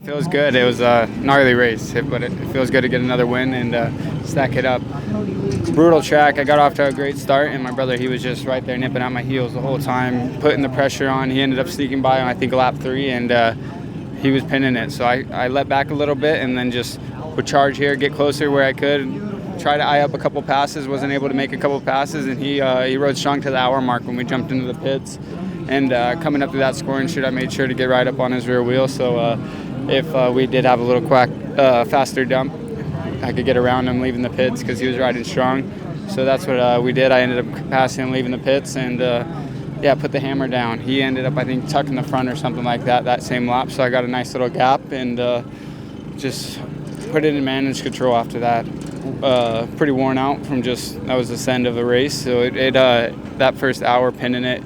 Feels good. It was a gnarly race, but it feels good to get another win and stack it up. It's a brutal track. I got off to a great start, and my brother, he was just right there nipping at my heels the whole time, putting the pressure on. He ended up sneaking by on, I think, lap 3, and he was pinning it. So I let back a little bit and then just would charge here, get closer where I could, try to eye up a couple passes. Wasn't able to make a couple passes, and he rode strong to the hour mark when we jumped into the pits. And coming up to that scoring chute, I made sure to get right up on his rear wheel. So if we did have a little faster dump, I could get around him leaving the pits because he was riding strong. So that's what we did. I ended up passing him leaving the pits and, put the hammer down. He ended up, I think, tucking the front or something like that same lap. So I got a nice little gap and just put it in managed control after that. Pretty worn out from that was the send of the race. So that first hour pinning it,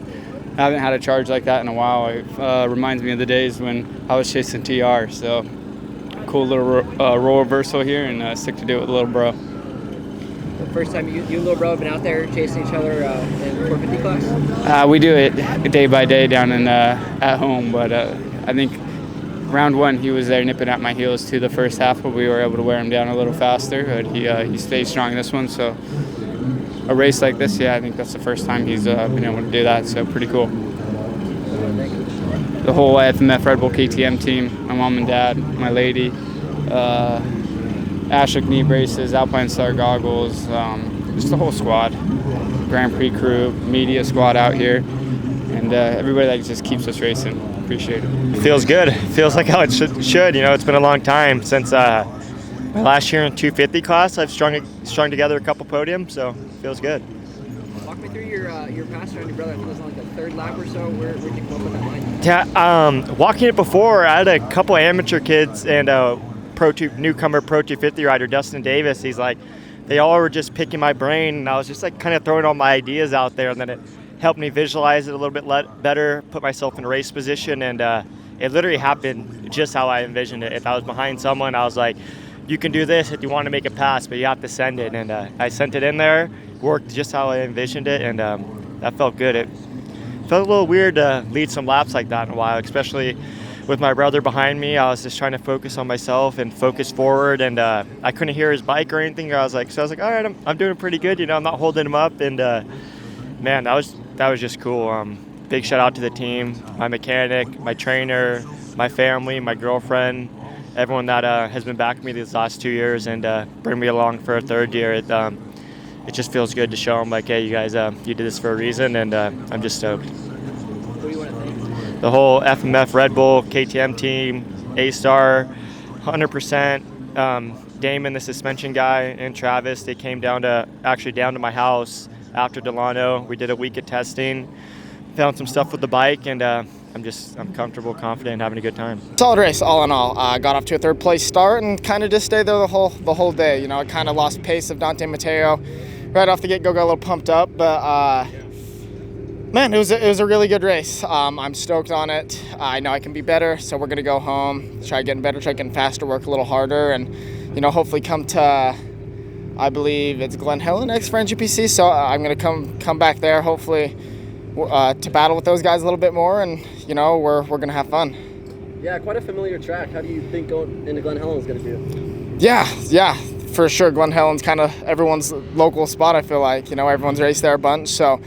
I haven't had a charge like that in a while. It reminds me of the days when I was chasing TR. So cool little role reversal here, and sick to do it with a little bro. The first time you and little bro have been out there chasing each other in 450 class? We do it day by day down in at home, but I think round 1 he was there nipping at my heels too the first half, but we were able to wear him down a little faster. But he stayed strong this one, so. A race like this, I think that's the first time he's been able to do that, so pretty cool. The whole FMF Red Bull KTM team, my mom and dad, my lady, Ashok knee braces, Alpine Star goggles, just the whole squad. Grand Prix crew, media squad out here, and everybody that just keeps us racing. Appreciate it. Feels good. Feels like how it should. You know, it's been a long time since my last year in 250 class. I've strung together a couple podiums, so feels good. Walk me through your pass around your brother. I think it was on like a third lap or so. Where'd you come up with that line? Yeah, walking it before, I had a couple amateur kids and newcomer Pro 250 rider, Dustin Davis. He's like, they all were just picking my brain, and I was just like kind of throwing all my ideas out there, and then it helped me visualize it a little bit better, put myself in race position, and it literally happened just how I envisioned it. If I was behind someone, I was like, you can do this if you want to make a pass, but you have to send it. And I sent it in there, worked just how I envisioned it, and that felt good. It felt a little weird to lead some laps like that in a while, especially with my brother behind me. I was just trying to focus on myself and focus forward, and I couldn't hear his bike or anything. I was like, all right, I'm doing pretty good. You know, I'm not holding him up, and man, that was just cool. Big shout out to the team, my mechanic, my trainer, my family, my girlfriend. Everyone that has been backing me these last 2 years and bring me along for a third year. It just feels good to show them, like, hey, you guys, you did this for a reason, and I'm just stoked. Who do you want to thank? The whole FMF Red Bull KTM team, A-Star, 100%. Damon, the suspension guy, and Travis, they came down to my house after Delano. We did a week of testing, found some stuff with the bike, and I'm comfortable, confident, and having a good time. Solid race, all in all. Got off to a third place start and kind of just stayed there the whole day. You know, I kind of lost pace of Dante Mateo right off the get-go, got a little pumped up, but man, it was a really good race. I'm stoked on it. I know I can be better, so we're gonna go home, try getting better, try getting faster, work a little harder, and hopefully come to, I believe it's Glen Helen next for NGPC. So I'm gonna come back there, hopefully. To battle with those guys a little bit more, and we're gonna have fun. Yeah, quite a familiar track. How do you think going into Glen Helen is gonna be? Yeah, for sure. Glen Helen's kind of everyone's local spot. I feel like everyone's raced there a bunch, so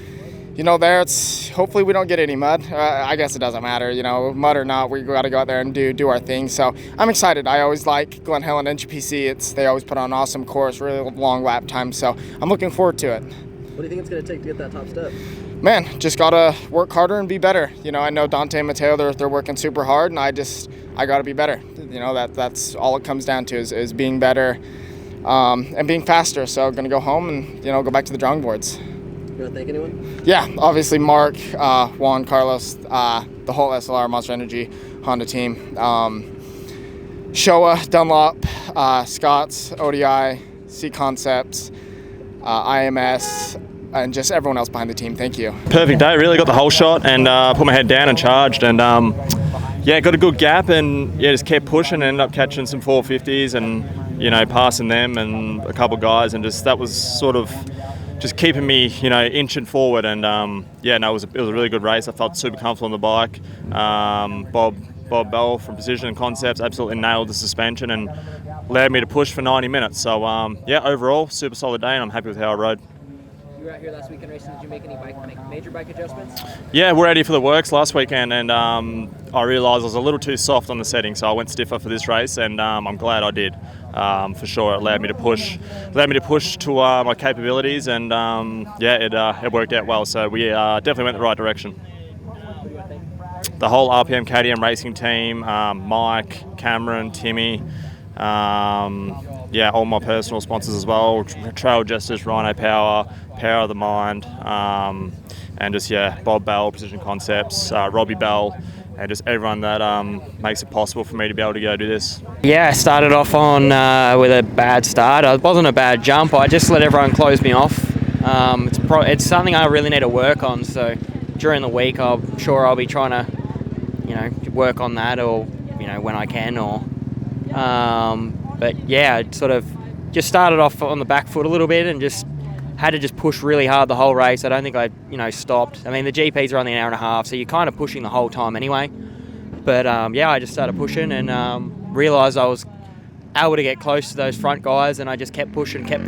there it's hopefully we don't get any mud. I guess it doesn't matter, mud or not. We got to go out there and do our thing. So I'm excited. I always like Glen Helen NGPC. They always put on an awesome course, really long lap time. So I'm looking forward to it. What do you think it's gonna take to get that top step? Man, just gotta work harder and be better. I know Dante and Mateo, they're working super hard, and I gotta be better. That's all it comes down to is being better and being faster. So gonna go home and go back to the drawing boards. You wanna thank anyone? Yeah, obviously Mark, Juan, Carlos, the whole SLR Monster Energy Honda team, Showa, Dunlop, Scott's, ODI, C Concepts, IMS. And just everyone else behind the team. Thank you. Perfect day. Really got the whole shot and put my head down and charged. And got a good gap and just kept pushing and ended up catching some 450s and, passing them and a couple guys. And just that was sort of just keeping me, inching forward. And it was a really good race. I felt super comfortable on the bike. Bob Bob Bell from Precision and Concepts absolutely nailed the suspension and allowed me to push for 90 minutes. So yeah, overall, super solid day, and I'm happy with how I rode. You were out here last weekend racing. Did you make any major bike adjustments? Yeah, we're ready for the works last weekend, and I realised I was a little too soft on the setting, so I went stiffer for this race, and I'm glad I did. For sure, it allowed me to push to my capabilities, and yeah, it worked out well. So we definitely went the right direction. The whole RPM KTM racing team, Mike, Cameron, Timmy, yeah, all my personal sponsors as well, Trail Justice, Rhino Power, Power of the Mind, and just, yeah, Bob Bell, Precision Concepts, Robbie Bell, and just everyone that makes it possible for me to be able to go do this. Yeah, I started off on with a bad start. It wasn't a bad jump. I just let everyone close me off. It's something I really need to work on. So during the week, I'm sure I'll be trying to, work on that, or when I can. But yeah, I sort of just started off on the back foot a little bit and just had to just push really hard the whole race. I don't think I stopped. I mean, the GPs are only an hour and a half, so you're kind of pushing the whole time anyway. But yeah, I just started pushing and realised I was able to get close to those front guys, and I just kept pushing, and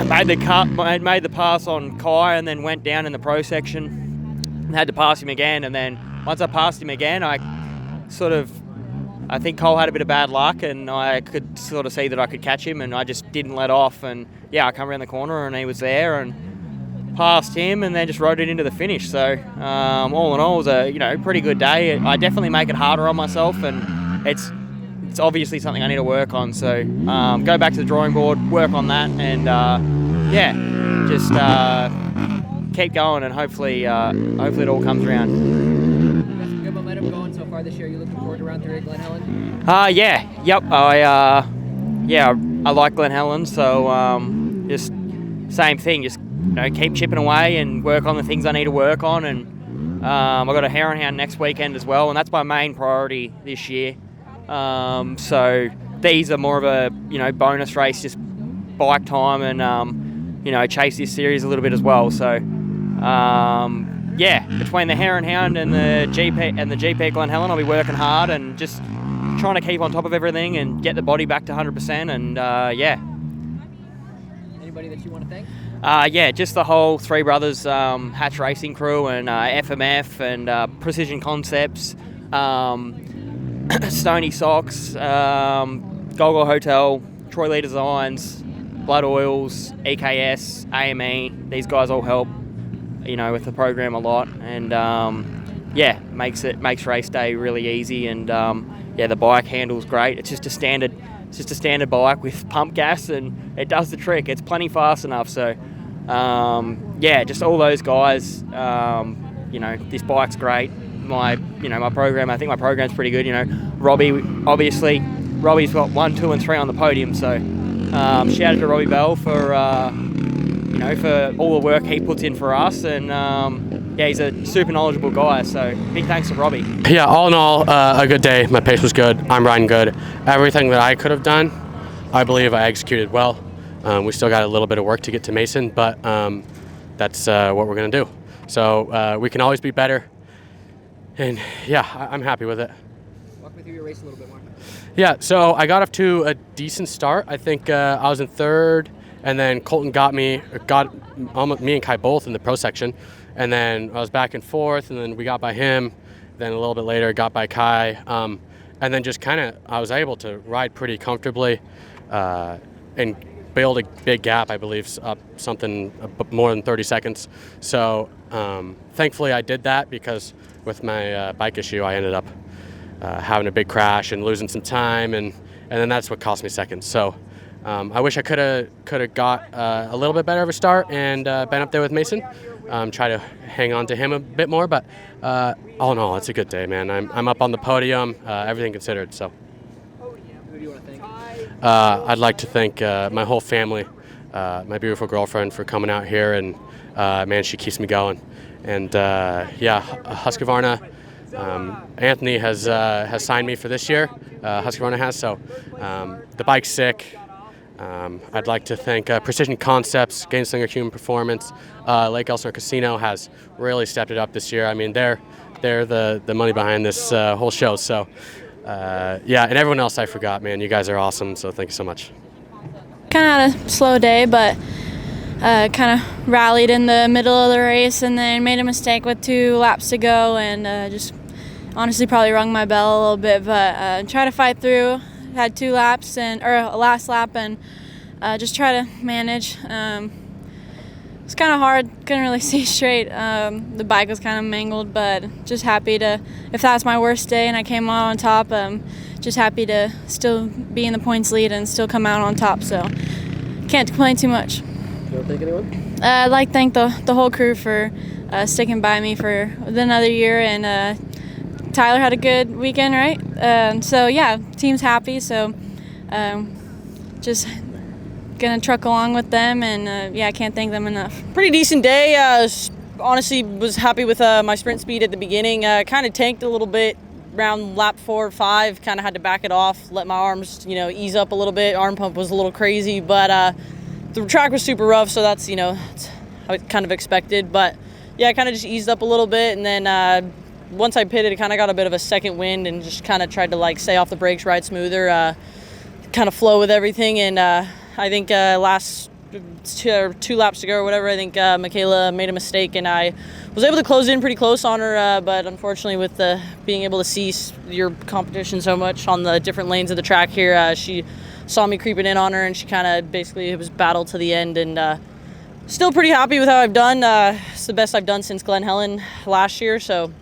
made the pass on Kai, and then went down in the pro section and had to pass him again. And then once I passed him again, I think Cole had a bit of bad luck, and I could sort of see that I could catch him, and I just didn't let off. And yeah, I come around the corner and he was there and passed him, and then just rode it into the finish. So all in all, it was a pretty good day. I definitely make it harder on myself, and it's obviously something I need to work on. So go back to the drawing board, work on that, and yeah, just keep going, and hopefully it all comes around. Good momentum going so far this year. You looking forward to round 3 at Glen Helen? Yeah, yep. I like Glen Helen, so just same thing. Just keep chipping away and work on the things I need to work on. And I've got a Hare and Hound next weekend as well, and that's my main priority this year. So these are more of a bonus race, just bike time, and chase this series a little bit as well. So. Yeah, between the Hare and Hound and the GP at Glen Helen, I'll be working hard and just trying to keep on top of everything and get the body back to 100%. And yeah. Anybody that you want to thank? Yeah, just the whole Three Brothers Hatch Racing crew, and FMF and Precision Concepts, Stony Socks, Goggle Hotel, Troy Lee Designs, Blood Oils, EKS, AME. These guys all help. With the program a lot, and yeah, makes race day really easy, and yeah, the bike handles great. It's just a standard bike with pump gas, and it does the trick. It's plenty fast enough. So yeah, just all those guys. This bike's great. My program. I think my program's pretty good. Robbie's got 1, 2, and 3 on the podium. So shout out to Robbie Bell for. For all the work he puts in for us, and yeah, he's a super knowledgeable guy, so big thanks to Robbie. Yeah, all in all, a good day. My pace was good. I'm riding good. Everything that I could have done, I believe I executed well. We still got a little bit of work to get to Mason, but that's what we're going to do. So we can always be better, and yeah, I'm happy with it. Walk me through your race a little bit more. Yeah, so I got off to a decent start. I think I was in third. And then Colton got me and Kai both in the pro section. And then I was back and forth, and then we got by him. Then a little bit later, got by Kai. And then just I was able to ride pretty comfortably and build a big gap, I believe, up something more than 30 seconds. So thankfully I did that, because with my bike issue, I ended up having a big crash and losing some time. And then that's what cost me seconds. So. I wish I could have got a little bit better of a start and been up there with Mason. Try to hang on to him a bit more, but all in all, it's a good day, man. I'm up on the podium, everything considered. So, who do you want to thank? I'd like to thank my whole family, my beautiful girlfriend for coming out here, and man, she keeps me going. And yeah, Husqvarna. Anthony has signed me for this year. Husqvarna has, so the bike's sick. I'd like to thank Precision Concepts, Gainslinger Human Performance. Lake Elsinore Casino has really stepped it up this year. I mean, they're they're the money behind this whole show. So, yeah, and everyone else I forgot, man. You guys are awesome, so thank you so much. Kind of had a slow day, but kind of rallied in the middle of the race and then made a mistake with 2 laps to go and just honestly probably rung my bell a little bit, but try to fight through. Had 2 laps or a last lap and just try to manage. It's kind of hard, couldn't really see straight. The bike was kind of mangled, but just happy to, if that was my worst day and I came out on top, just happy to still be in the points lead and still come out on top, so can't complain too much. You want to thank anyone? I'd like to thank the whole crew for sticking by me for another year, and Tyler had a good weekend, right? So yeah, team's happy, so just gonna truck along with them, and yeah, I can't thank them enough. Pretty decent day. Honestly, was happy with my sprint speed at the beginning. Kind of tanked a little bit around lap 4 or 5. Kind of had to back it off, let my arms, ease up a little bit. Arm pump was a little crazy, but the track was super rough, so that's it's how I kind of expected. But yeah, I kind of just eased up a little bit, and then once I pitted, I kind of got a bit of a second wind and just kind of tried to stay off the brakes, ride smoother, kind of flow with everything. And I think last 2 laps to go or whatever, I think Mikayla made a mistake, and I was able to close in pretty close on her, but unfortunately with being able to see your competition so much on the different lanes of the track here, she saw me creeping in on her, and she kind of basically, it was battle to the end. And still pretty happy with how I've done. It's the best I've done since Glen Helen last year, so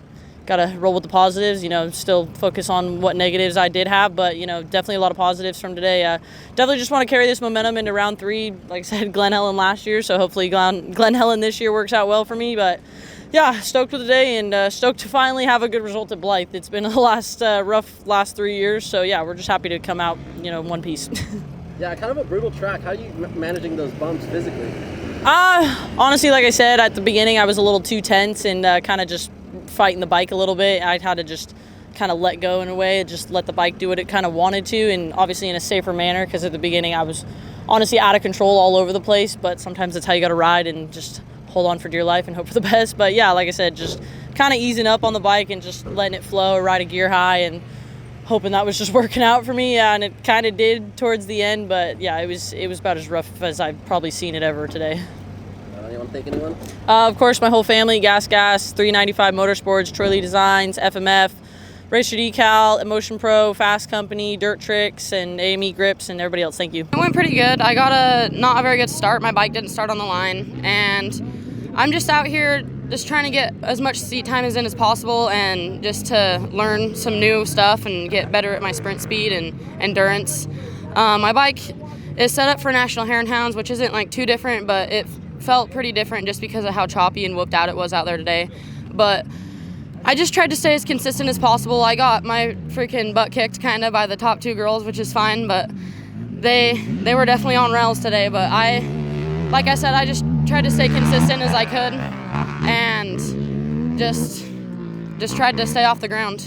got to roll with the positives, still focus on what negatives I did have, but, definitely a lot of positives from today. Definitely just want to carry this momentum into round 3. Like I said, Glen Helen last year, so hopefully Glen Helen this year works out well for me. But yeah, stoked with the day, and stoked to finally have a good result at Blythe. It's been a rough last 3 years, so yeah, we're just happy to come out, in one piece. Yeah, kind of a brutal track. How are you managing those bumps physically? Honestly, like I said, at the beginning I was a little too tense and kind of just fighting the bike a little bit. I had to just kind of let go in a way and just let the bike do what it kind of wanted to, and obviously in a safer manner, because at the beginning I was honestly out of control all over the place, but sometimes that's how you got to ride, and just hold on for dear life and hope for the best. But yeah, like I said, just kind of easing up on the bike and just letting it flow, ride a gear high, and hoping that was just working out for me. Yeah, and it kind of did towards the end, but yeah, it was about as rough as I've probably seen it ever today. You want to thank anyone? Of course, my whole family, Gas, 395 Motorsports, Troy Lee Designs, FMF, Racer Decal, Emotion Pro, Fast Company, Dirt Tricks, and AME Grips, and everybody else. Thank you. It went pretty good. I got not a very good start. My bike didn't start on the line, and I'm just out here just trying to get as much seat time as possible, and just to learn some new stuff and get better at my sprint speed and endurance. My bike is set up for National Hare and Hounds, which isn't too different, but it felt pretty different just because of how choppy and whooped out it was out there today. But I just tried to stay as consistent as possible. I got my freaking butt kicked kind of by the top 2 girls, which is fine, but they were definitely on rails today. But like I said, I just tried to stay consistent as I could, and just tried to stay off the ground.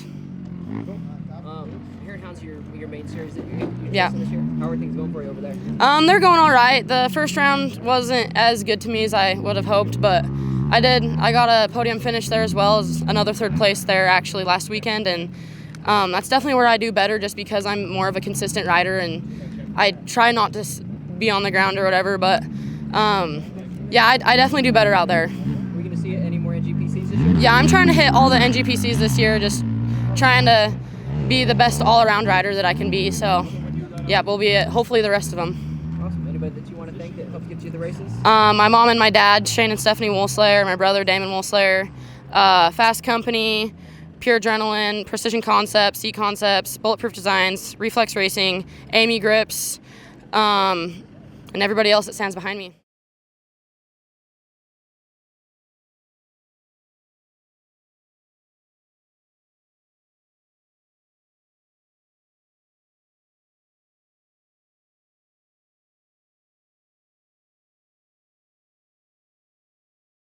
Hare and Hounds, your main series that you're Yeah. this year. How are things going for you over there? They're going all right. The first round wasn't as good to me as I would have hoped, but I got a podium finish there, as well as another 3rd place there actually last weekend, and that's definitely where I do better, just because I'm more of a consistent rider, and I try not to be on the ground or whatever, but yeah, I definitely do better out there. Are we going to see any more NGPCs this year? Yeah, I'm trying to hit all the NGPCs this year, just trying to be the best all-around rider that I can be, so yeah, we'll be at hopefully the rest of them. Awesome. Anybody that you want to thank that helped get you the races? My mom and my dad, Shane and Stephanie Woolslayer, my brother Damon Woolslayer, Fast Company, Pure Adrenaline, Precision Concepts, C Concepts, Bulletproof Designs, Reflex Racing, AME Grips, and everybody else that stands behind me.